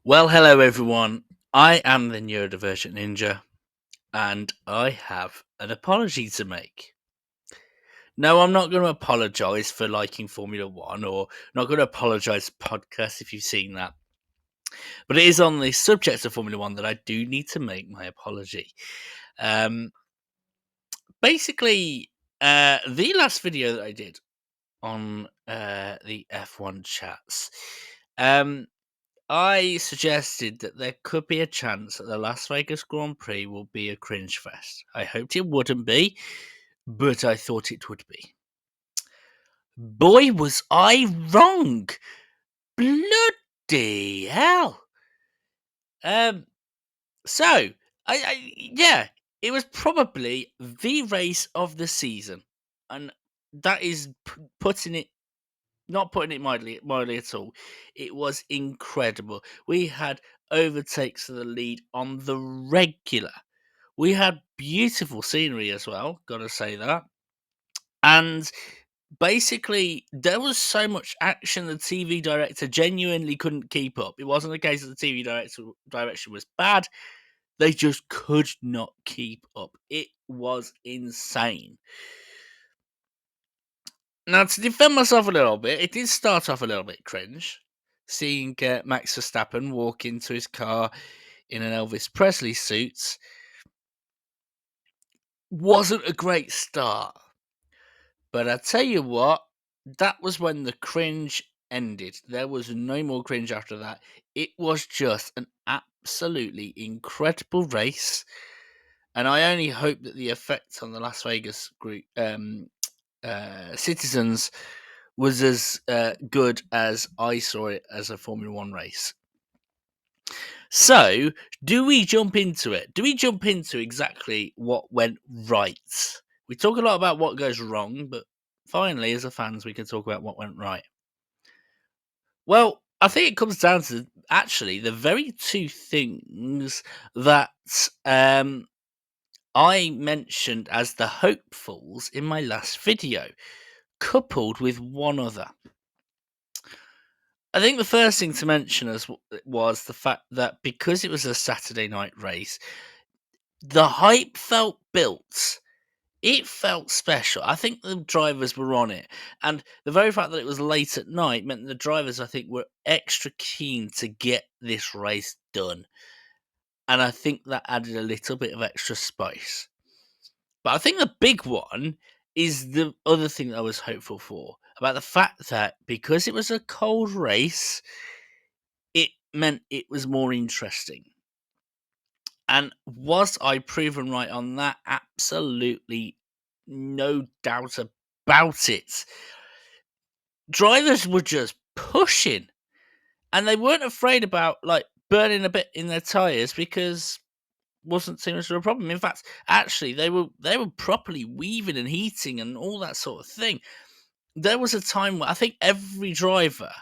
Well, hello everyone. I am the Neurodivergent Ninja, and I have an apology to make. No, I'm not going to apologise for liking Formula One, or not going to apologise to podcast if you've seen that. But it is on the subject of Formula One that I do need to make my apology. Um, basically, the last video that I did on the F1 chats, um, I suggested that there could be a chance that the Las Vegas Grand Prix will be a cringe fest. I hoped it wouldn't be, but I thought it would be. Boy, was I wrong! Bloody hell! Um, so yeah, it was probably the race of the season, and that is putting it not putting it mildly at all. It was incredible. We had overtakes of the lead on the regular. We had beautiful scenery as well, gotta say that. And basically, there was so much action the TV director genuinely couldn't keep up. It wasn't a case that the TV direction was bad, they just could not keep up. It was insane. Now, to defend myself a little bit, it did start off a little bit cringe. Seeing Max Verstappen walk into his car in an Elvis Presley suit wasn't a great start. But I tell you what, that was when the cringe ended. There was no more cringe after that. It was just an absolutely incredible race. And I only hope that the effect on the Las Vegas group citizens was as good as I saw it as a Formula One race. So, do we jump into it? Do we jump into exactly what went right? We talk a lot about what goes wrong, but finally, as a fans, we can talk about what went right. Well, I think it comes down to actually the very two things that I mentioned as the hopefuls in my last video, coupled with one other. I think the first thing to mention was the fact that because it was a Saturday night race, the hype felt built. It felt special. I think the drivers were on it. And the very fact that it was late at night meant the drivers, I think, were extra keen to get this race done. And I think that added a little bit of extra spice. But I think the big one is the other thing that I was hopeful for about the fact that because it was a cold race, it meant it was more interesting. And was I proven right on that? Absolutely no doubt about it. Drivers were just pushing and they weren't afraid about like burning a bit in their tires because wasn't too much of a problem. In fact, actually they were properly weaving and heating and all that sort of thing. There was a time where I think every driver,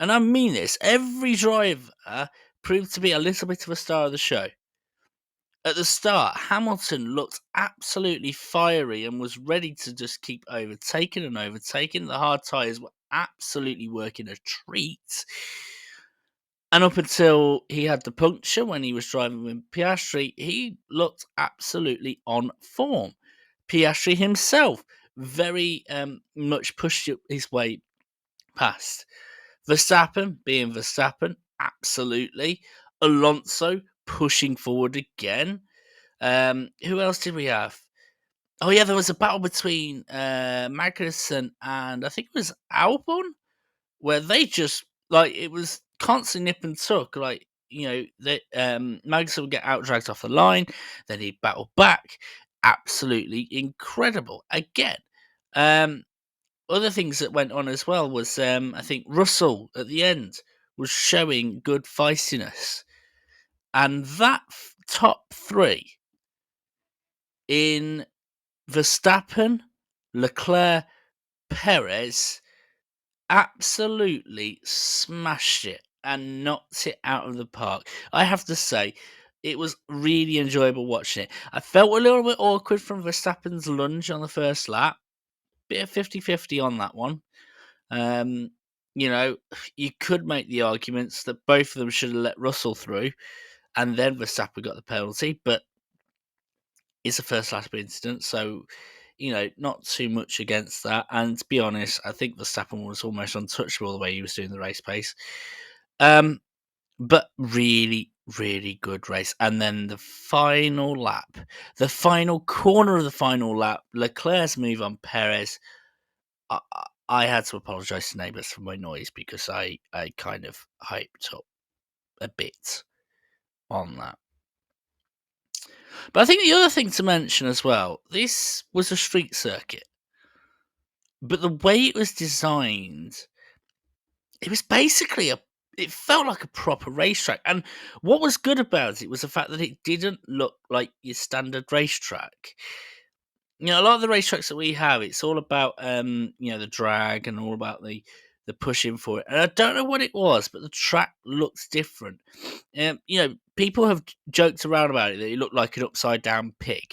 and I mean this, every driver proved to be a little bit of a star of the show. At the start, Hamilton looked absolutely fiery and was ready to just keep overtaking and overtaking. The hard tyres were absolutely working a treat. And up until he had the puncture when he was driving with Piastri, he looked absolutely on form. Piastri himself very much pushed his way past. Verstappen being Verstappen, absolutely. Alonso pushing forward again. Who else did we have? Oh yeah, there was a battle between Magnussen and I think it was Albon, where they just like it was constant nip and tuck. Like that Magnussen would get out dragged off the line, then he'd battle back. Absolutely incredible. Again, um, other things that went on as well was I think Russell at the end was showing good feistiness, and that top three in Verstappen, Leclerc, Perez absolutely smashed it and knocked it out of the park. I have to say, it was really enjoyable watching it. I felt a little bit awkward from Verstappen's lunge on the first lap. Bit of 50-50 on that one. Um, You know, you could make the arguments that both of them should have let Russell through, and then Verstappen got the penalty. But it's a first lap incident, so not too much against that. And to be honest, I think Verstappen was almost untouchable the way he was doing the race pace. But really, really good race. And then the final lap, the final corner of the final lap, Leclerc's move on Perez. I had to apologise to neighbours for my noise because I kind of hyped up a bit on that. But I think the other thing to mention as well, this was a street circuit. But the way it was designed, it was basically it felt like a proper racetrack. And what was good about it was the fact that it didn't look like your standard racetrack. A lot of the racetracks that we have, it's all about the drag and all about the pushing for it. And I don't know what it was, but the track looks different. People have joked around about it that it looked like an upside down pig.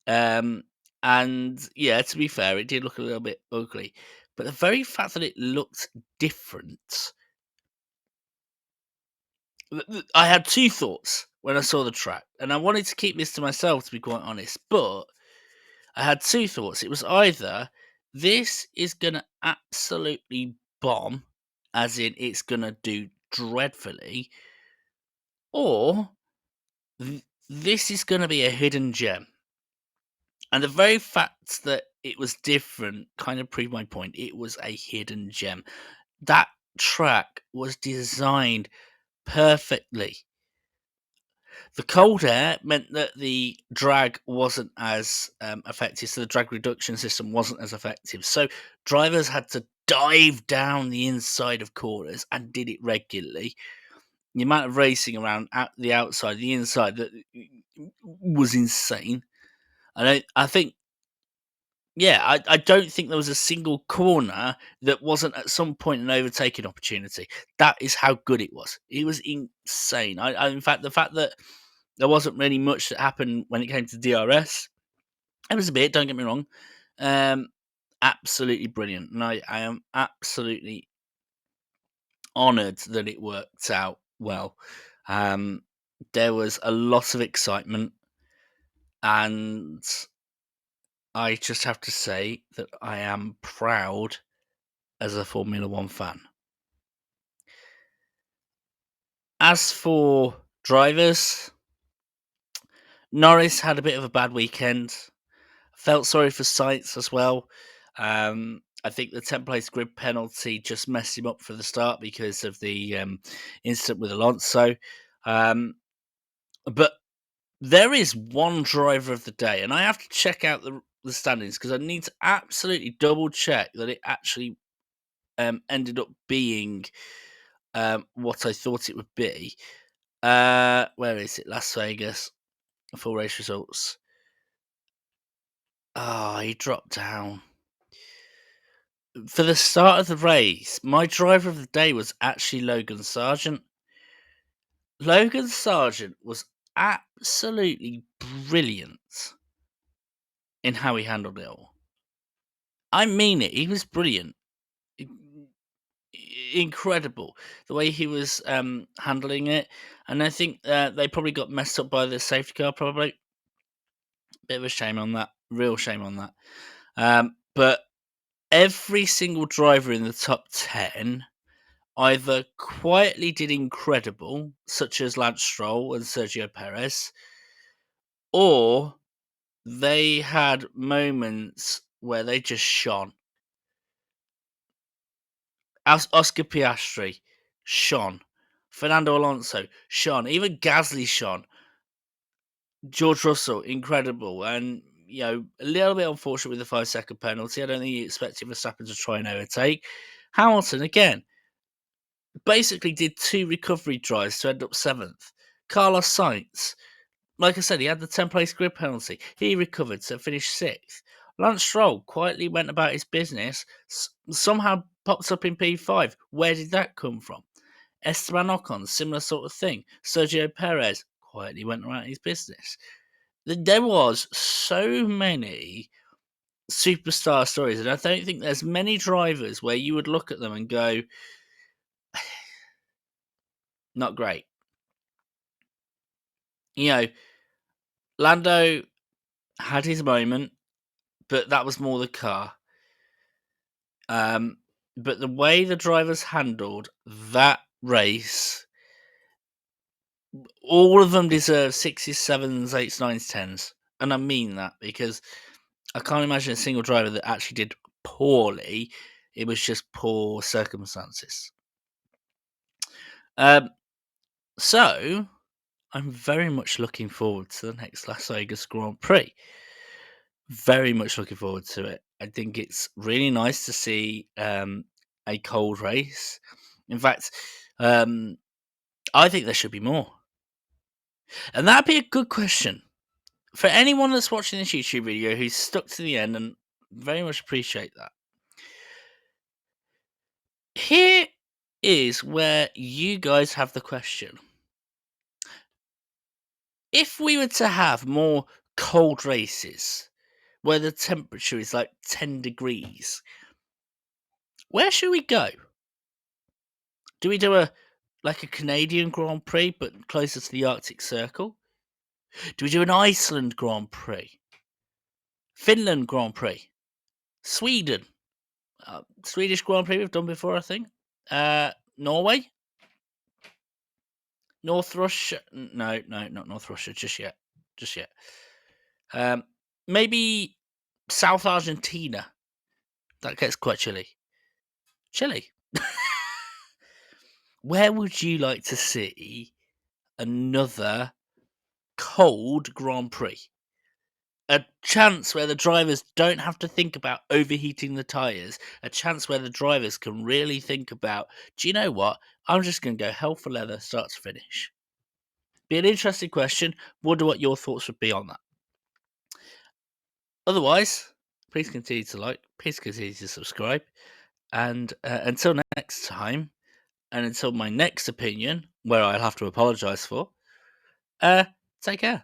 And yeah, to be fair, it did look a little bit ugly. But the very fact that it looked different, I had two thoughts when I saw the track, and I wanted to keep this to myself, to be quite honest. But I had two thoughts. It was either this is gonna absolutely bomb, as in it's gonna do dreadfully, or this is gonna be a hidden gem. And the very fact that it was different kind of proved my point. It was a hidden gem. That track was designed perfectly. The cold air meant that the drag wasn't as effective, so the drag reduction system wasn't as effective. So drivers had to dive down the inside of corners and did it regularly. The amount of racing around at the outside, the inside, that was insane. I think I don't think there was a single corner that wasn't at some point an overtaking opportunity. That is how good it was. It was insane. In fact, the fact that there wasn't really much that happened when it came to DRS, it was a bit. Don't get me wrong. Absolutely brilliant, and I am absolutely honoured that it worked out well. There was a lot of excitement, and I just have to say that I am proud as a Formula One fan. As for drivers, Norris had a bit of a bad weekend. Felt sorry for Sainz as well. I think the 10th place grid penalty just messed him up for the start because of the incident with Alonso. But there is one driver of the day, and I have to check out the standings because I need to absolutely double check that it actually ended up being what I thought it would be. Where is it? Las Vegas. Full race results. He dropped down. For the start of the race, my driver of the day was actually Logan Sargent. Logan Sargent was absolutely brilliant in how he handled it all. I mean it. He was brilliant. Incredible the way he was handling it, and I think they probably got messed up by the safety car. Probably bit of a shame on that. Real shame on that. But every single driver in the top 10 either quietly did incredible, such as Lance Stroll and Sergio Perez, or they had moments where they just shone. Oscar Piastri shone. Fernando Alonso shone. Even Gasly shone. George Russell, incredible. And, a little bit unfortunate with the 5-second penalty. I don't think he expected Verstappen to try and overtake. Hamilton, again, basically did 2 recovery drives to end up 7th. Carlos Sainz, like I said, he had the 10th place grid penalty. He recovered to finish 6th. Lance Stroll quietly went about his business, somehow pops up in P5. Where did that come from? Esteban Ocon, similar sort of thing. Sergio Perez quietly went about his business. There was so many superstar stories, and I don't think there's many drivers where you would look at them and go, not great. You know, Lando had his moment, but that was more the car. But the way the drivers handled that race, all of them deserve sixes, sevens, eights, nines, tens. And I mean that because I can't imagine a single driver that actually did poorly. It was just poor circumstances. So I'm very much looking forward to the next Las Vegas Grand Prix. Very much looking forward to it. I think it's really nice to see a cold race. In fact, I think there should be more. And that'd be a good question for anyone that's watching this YouTube video who's stuck to the end, and very much appreciate that. Here is where you guys have the question. If we were to have more cold races where the temperature is like 10 degrees, where should we go? Do we do a Canadian Grand Prix but closer to the Arctic Circle? Do we do an Iceland Grand Prix? Finland Grand Prix? Sweden? Swedish Grand Prix we've done before, I think. Norway? North Russia? No, not North Russia just yet. Maybe South Argentina. That gets quite chilly. Chilly. Where would you like to see another cold Grand Prix? A chance where the drivers don't have to think about overheating the tyres. A chance where the drivers can really think about, do you know what? I'm just going to go hell for leather, start to finish. Be an interesting question. Wonder what your thoughts would be on that. Otherwise, please continue to like, please continue to subscribe. And until next time, and until my next opinion, where I'll have to apologise for, take care.